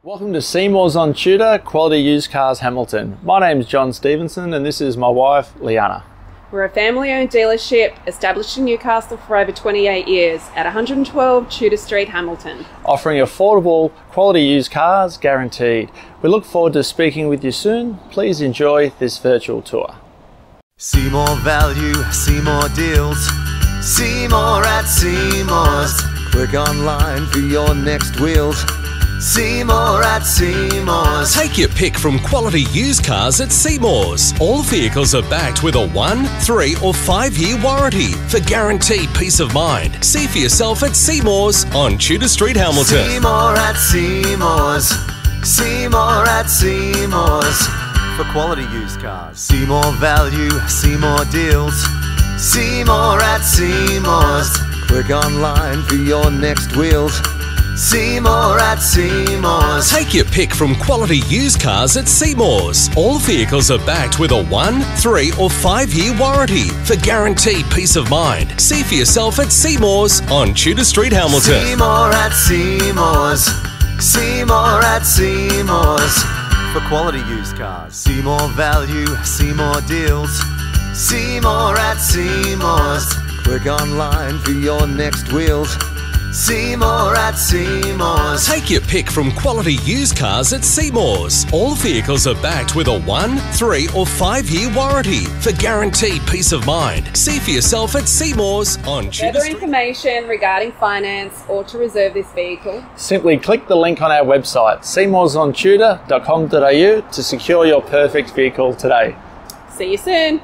Welcome to Seymour's on T.U.D.O.R, Quality Used Cars Hamilton. My name's John Stevenson and this is my wife, Liana. We're a family-owned dealership established in Newcastle for over 28 years at 112 Tudor Street, Hamilton. Offering affordable, quality used cars guaranteed. We look forward to speaking with you soon. Please enjoy this virtual tour. See more value, see more deals. See more at Seymour's. Click online for your next wheels. See more at Seymour's. Take your pick from quality used cars at Seymour's. All vehicles are backed with a 1, 3 or 5 year warranty for guaranteed peace of mind. See for yourself at Seymour's on Tudor Street, Hamilton. See more at Seymour's. See more at Seymour's. For quality used cars. See more value, see more deals. See more at Seymour's. Click online for your next wheels. See more at Seymour's. Take your pick from quality used cars at Seymour's. All vehicles are backed with a 1, 3 or 5 year warranty for guaranteed peace of mind. See for yourself at Seymour's on Tudor Street, Hamilton. See more at Seymour's. See more at Seymour's. For quality used cars. See more value, see more deals. See more at Seymour's. Click online for your next wheels. See more at Seymour's. Take your pick from quality used cars at Seymour's. All vehicles are backed with a 1, 3 or 5 year warranty for guaranteed peace of mind. See for yourself at Seymour's on Tudor Further Street. information regarding finance or to reserve this vehicle, Simply click the link on our website, seymoursontudor.com.au, to secure your perfect vehicle today. see you soon.